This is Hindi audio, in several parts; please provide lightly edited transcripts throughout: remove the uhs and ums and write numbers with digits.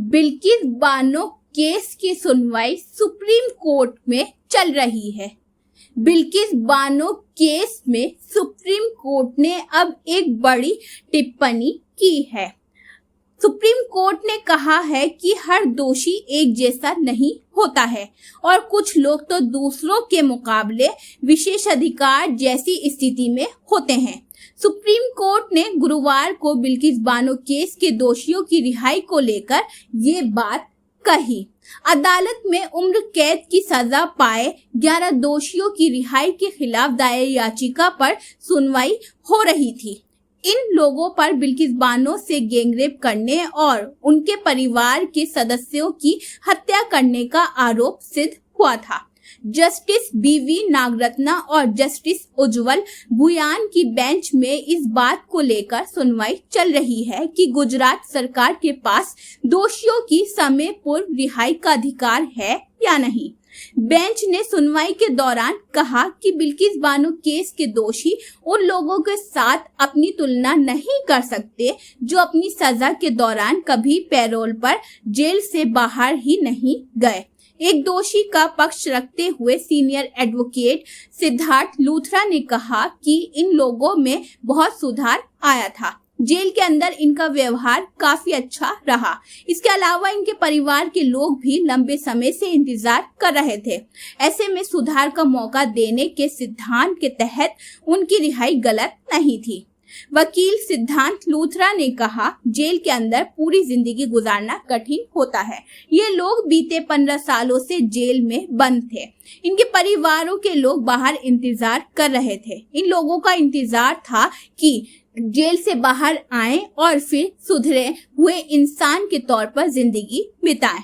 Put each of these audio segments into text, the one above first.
बिल्किस बानो केस की सुनवाई सुप्रीम कोर्ट में चल रही है। बिल्किस बानो केस में सुप्रीम कोर्ट ने अब एक बड़ी टिप्पणी की है। सुप्रीम कोर्ट ने कहा है कि हर दोषी एक जैसा नहीं होता है और कुछ लोग तो दूसरों के मुकाबले विशेषाधिकार जैसी स्थिति में होते हैं। सुप्रीम कोर्ट ने गुरुवार को बिल्किस बानो केस के दोषियों की रिहाई को लेकर ये बात कही। अदालत में उम्र कैद की सजा पाए 11 दोषियों की रिहाई के खिलाफ दायर याचिका पर सुनवाई हो रही थी। इन लोगों पर बिल्किस बानो से गैंगरेप करने और उनके परिवार के सदस्यों की हत्या करने का आरोप सिद्ध हुआ था। जस्टिस बीवी नागरत्ना और जस्टिस उज्जवल भुयान की बेंच में इस बात को लेकर सुनवाई चल रही है कि गुजरात सरकार के पास दोषियों की समय पूर्व रिहाई का अधिकार है या नहीं। बेंच ने सुनवाई के दौरान कहा कि बिल्किस बानो केस के दोषी उन लोगों के साथ अपनी तुलना नहीं कर सकते जो अपनी सजा के दौरान कभी पैरोल पर जेल से बाहर ही नहीं गए। एक दोषी का पक्ष रखते हुए सीनियर एडवोकेट सिद्धार्थ लूथरा ने कहा कि इन लोगों में बहुत सुधार आया था। जेल के अंदर इनका व्यवहार काफी अच्छा रहा। इसके अलावा इनके परिवार के लोग भी लंबे समय से इंतजार कर रहे थे। ऐसे में सुधार का मौका देने के सिद्धांत के तहत उनकी रिहाई गलत नहीं थी। वकील सिद्धांत लूथरा ने कहा, जेल के अंदर पूरी जिंदगी गुजारना कठिन होता है। ये लोग बीते 15 सालों से जेल में बंद थे। इनके परिवारों के लोग बाहर इंतजार कर रहे थे। इन लोगों का इंतजार था कि जेल से बाहर आएं और फिर सुधरे हुए इंसान के तौर पर जिंदगी बिताएं।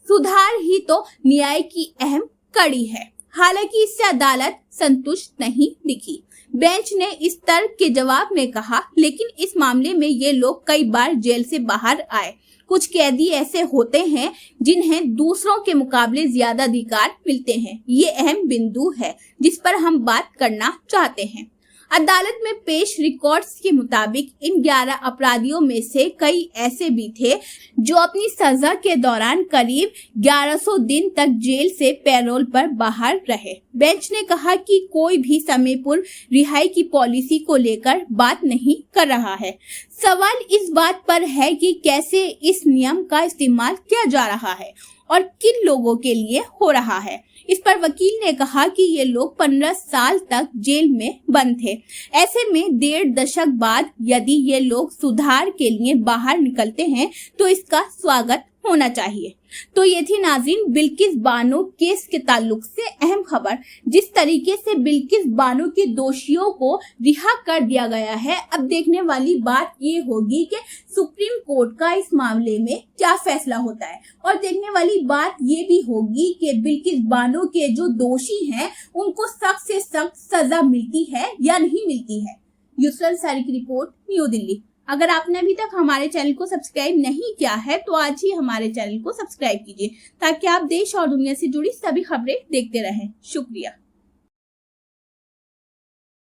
सुधार ही तो न्याय की अहम कड़ी है। हालांकि इससे अदालत संतुष्ट नहीं दिखी। बेंच ने इस तर्क के जवाब में कहा, लेकिन इस मामले में ये लोग कई बार जेल से बाहर आए। कुछ कैदी ऐसे होते हैं जिन्हें दूसरों के मुकाबले ज्यादा अधिकार मिलते हैं। ये अहम बिंदु है जिस पर हम बात करना चाहते हैं। अदालत में पेश रिकॉर्ड्स के मुताबिक इन 11 अपराधियों में से कई ऐसे भी थे जो अपनी सजा के दौरान करीब 1100 दिन तक जेल से पैरोल पर बाहर रहे। बेंच ने कहा कि कोई भी समय पूर्व रिहाई की पॉलिसी को लेकर बात नहीं कर रहा है। सवाल इस बात पर है कि कैसे इस नियम का इस्तेमाल किया जा रहा है और किन लोगों के लिए हो रहा है। इस पर वकील ने कहा कि ये लोग 15 साल तक जेल में बंद थे। ऐसे में 1.5 दशक बाद यदि ये लोग सुधार के लिए बाहर निकलते हैं तो इसका स्वागत होना चाहिए। तो ये थी नाज़रीन बिल्किस बानो केस के ताल्लुक से अहम खबर। जिस तरीके से बिल्किस बानो के दोषियों को रिहा कर दिया गया है, अब देखने वाली बात ये होगी कि सुप्रीम कोर्ट का इस मामले में क्या फैसला होता है। और देखने वाली बात ये भी होगी कि बिल्किस बानो के जो दोषी हैं उनको सख्त से सख्त सजा मिलती है या नहीं मिलती है। यूसुफ अंसारी की रिपोर्ट, न्यू दिल्ली। अगर आपने अभी तक हमारे चैनल को सब्सक्राइब नहीं किया है तो आज ही हमारे चैनल को सब्सक्राइब कीजिए ताकि आप देश और दुनिया से जुड़ी सभी खबरें देखते रहें। शुक्रिया।